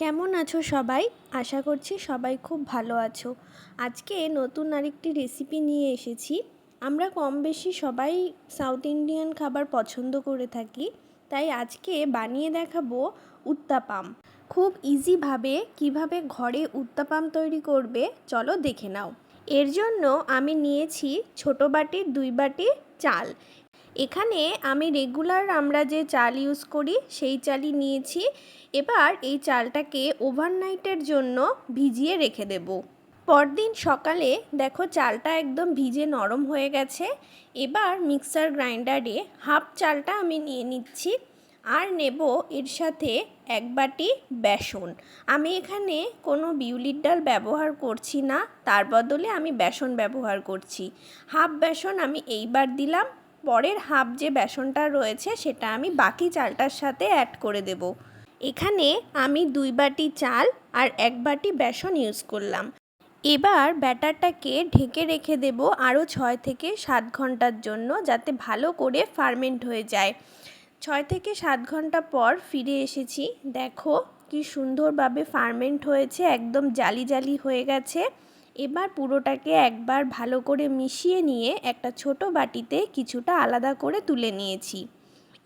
কেমন আছো সবাই? আশা করছি সবাই খুব ভালো আছো। আজকে নতুন আরেকটি রেসিপি নিয়ে এসেছি। আমরা কম বেশি সবাই সাউথ ইন্ডিয়ান খাবার পছন্দ করে থাকি, তাই আজকে বানিয়ে দেখাবো উত্তাপাম। খুব ইজিভাবে কিভাবে ঘরে উত্তাপাম তৈরি করবে চলো দেখে নাও। এর জন্য আমি নিয়েছি ছোটো বাটির 2 বাটি চাল। এখানে আমি রেগুলার আমরা যে চাল ইউজ করি সেই চালই নিয়েছি। এবার এই চালটাকে ওভারনাইটের জন্য ভিজিয়ে রেখে দেব। পরদিন সকালে দেখো চালটা একদম ভিজে নরম হয়ে গেছে। এবার মিক্সার গ্রাইন্ডারে হাফ চালটা আমি নিয়ে নিচ্ছি আর নেব এর সাথে 1 বাটি বেসন। আমি এখানে কোনো বিউলির ডাল ব্যবহার করছি না, তার বদলে আমি বেসন ব্যবহার করছি। হাফ বেসন আমি এইবার দিলাম, পরের হাফ যে বেসনটা রয়েছে সেটা আমি বাকি চালটার সাথে অ্যাড করে দেব। এখানে আমি 2 বাটি চাল আর 1 বাটি বেসন ইউজ করলাম। এবার ব্যাটারটাকে ঢেকে রেখে দেব আরও 6 থেকে 7 ঘন্টার জন্য, যাতে ভালো করে ফার্মেন্ট হয়ে যায়। 6 থেকে 7 ঘন্টা পর ফিরে এসেছি। দেখো কি সুন্দরভাবে ফার্মেন্ট হয়েছে, একদম জালি জালি হয়ে গেছে। এবার পুরোটাকে একবার ভালো করে মিশিয়ে নিয়ে একটা ছোট বাটিতে কিছুটা আলাদা করে তুলে নিয়েছি।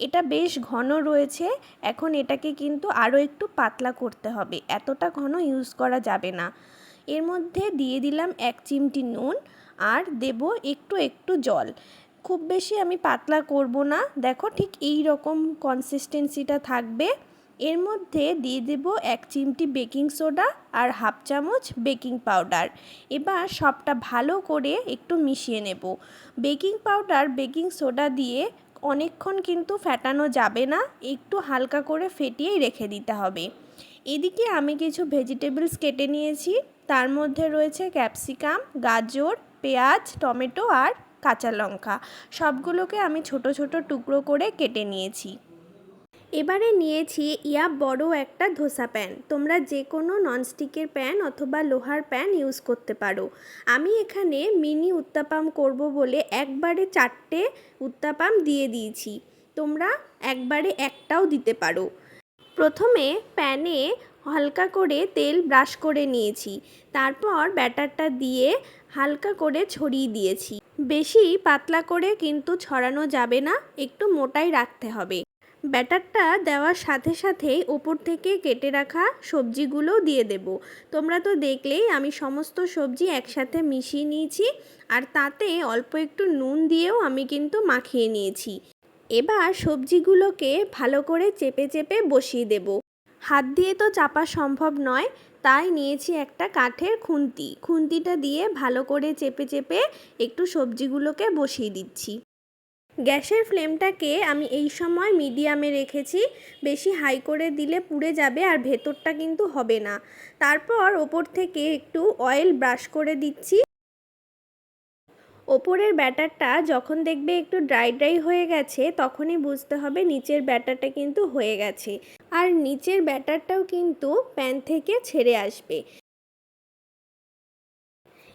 এটা বেশ ঘন রয়েছে, এখন এটাকে কিন্তু আরও একটু পাতলা করতে হবে, এতটা ঘন ইউজ করা যাবে না। এর মধ্যে দিয়ে দিলাম 1 চিমটি নুন আর দেব একটু একটু জল। খুব বেশি আমি পাতলা করব না, দেখো ঠিক এই রকম কনসিস্টেন্সিটা থাকবে। এর মধ্যে দিয়ে দেব 1 চিমটি বেকিং সোডা আর হাফ চামচ বেকিং পাউডার। এবার সবটা ভালো করে একটু মিশিয়ে নেব। বেকিং পাউডার বেকিং সোডা দিয়ে অনেকক্ষণ কিন্তু ফেটানো যাবে না, একটু হালকা করে ফেটিয়েই রেখে দিতে হবে। এদিকে আমি কিছু ভেজিটেবলস কেটে নিয়েছি, তার মধ্যে রয়েছে ক্যাপসিকাম, গাজর, পেঁয়াজ, টমেটো আর কাঁচা লঙ্কা। সবগুলোকে আমি ছোট ছোট টুকরো করে কেটে নিয়েছি। এবারে নিয়েছি বড় একটা ধোসা প্যান। তোমরা যে কোনো ননস্টিকের প্যান অথবা লোহার প্যান ইউজ করতে পারো। আমি এখানে মিনি উত্তাপাম করব বলে একবারে 4টে উত্তাপাম দিয়ে দিয়েছি, তোমরা একবারে একটাও দিতে পারো। প্রথমে প্যানে হালকা করে তেল ব্রাশ করে নিয়েছি, তারপর ব্যাটারটা দিয়ে হালকা করে ছড়িয়ে দিয়েছি। বেশি পাতলা করে কিন্তু ছড়ানো যাবে না, একটু মোটাই রাখতে হবে। ব্যাটারটা দেওয়ার সাথে সাথেই ওপর থেকে কেটে রাখা সবজিগুলো দিয়ে দেব। তোমরা তো দেখলেই আমি সমস্ত সবজি একসাথে মিশিয়ে নিয়েছি আর তাতে অল্প একটু নুন দিয়েও আমি কিন্তু মাখিয়ে নিয়েছি। এবার সবজিগুলোকে ভালো করে চেপে চেপে বসিয়ে দেব। হাত দিয়ে তো চাপা সম্ভব নয়, তাই নিয়েছি একটা কাঠের খুন্তি। খুন্তিটা দিয়ে ভালো করে চেপে চেপে একটু সবজিগুলোকে বসিয়ে দিচ্ছি। গ্যাসের ফ্লেমটাকে আমি এই সময় মিডিয়ামে রেখেছি, বেশি হাই করে দিলে পুড়ে যাবে আর ভেতরটা কিন্তু হবে না। তারপর ওপর থেকে একটু অয়েল ব্রাশ করে দিচ্ছি। ওপরের ব্যাটারটা যখন দেখবে একটু ড্রাই ড্রাই হয়ে গেছে তখনই বুঝতে হবে নিচের ব্যাটারটা কিন্তু হয়ে গেছে, আর নিচের ব্যাটারটাও কিন্তু প্যান থেকে ছেড়ে আসবে।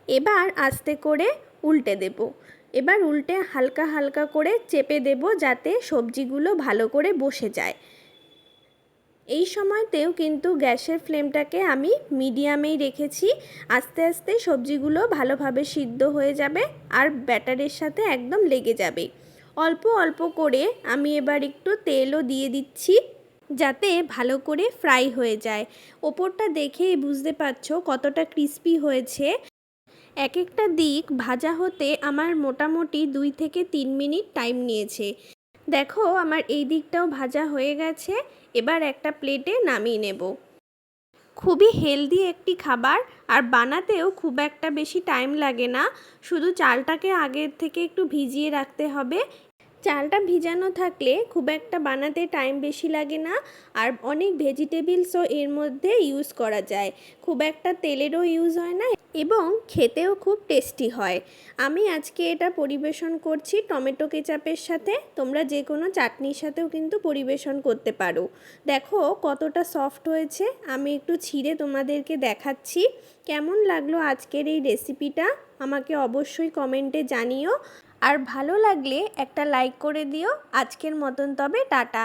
এবার আস্তে করে উল্টে দেব। এবার উল্টে হালকা হালকা করে চেপে দেব যাতে সবজিগুলো ভালো করে বসে যায়। এই সময়তেও কিন্তু গ্যাসের ফ্লেমটাকে আমি মিডিয়ামেই রেখেছি। আস্তে আস্তে সবজিগুলো ভালোভাবে সিদ্ধ হয়ে যাবে আর ব্যাটারের সাথে একদম লেগে যাবে। অল্প অল্প করে আমি এবার একটু তেলও দিয়ে দিচ্ছি যাতে ভালো করে ফ্রাই হয়ে যায়। ওপরটা দেখেই বুঝতে পারছো কতটা ক্রিস্পি হয়েছে। এক একটা দিক ভাজা হতে আমার মোটামুটি 2 থেকে 3 মিনিট টাইম নিয়েছে। দেখো আমার এই দিকটাও ভাজা হয়ে গেছে। এবার একটা প্লেটে নামিয়ে নেব। খুবই হেলদি একটি খাবার আর বানাতেও খুব একটা বেশি টাইম লাগে না, শুধু চালটাকে আগের থেকে একটু ভিজিয়ে রাখতে হবে। চালটা ভিজানো থাকলে খুব একটা বানাতে টাইম বেশি লাগে না আর অনেক ভেজিটেবলসও এর মধ্যে ইউজ করা যায়, খুব একটা তেলেরও ইউজ হয় না এবং খেতেও খুব টেস্টি হয়। আমি আজকে এটা পরিবেশন করছি টমেটো কেচাপের সাথে, তোমরা যে কোনো চাটনির সাথেও কিন্তু পরিবেশন করতে পারো। দেখো কতটা সফট হয়েছে, আমি একটু ছিঁড়ে তোমাদেরকে দেখাচ্ছি। কেমন লাগলো আজকের এই রেসিপিটা আমাকে অবশ্যই কমেন্টে জানিও, আর ভালো লাগলে একটা লাইক করে দিও। আজকের মতন তবে টাটা।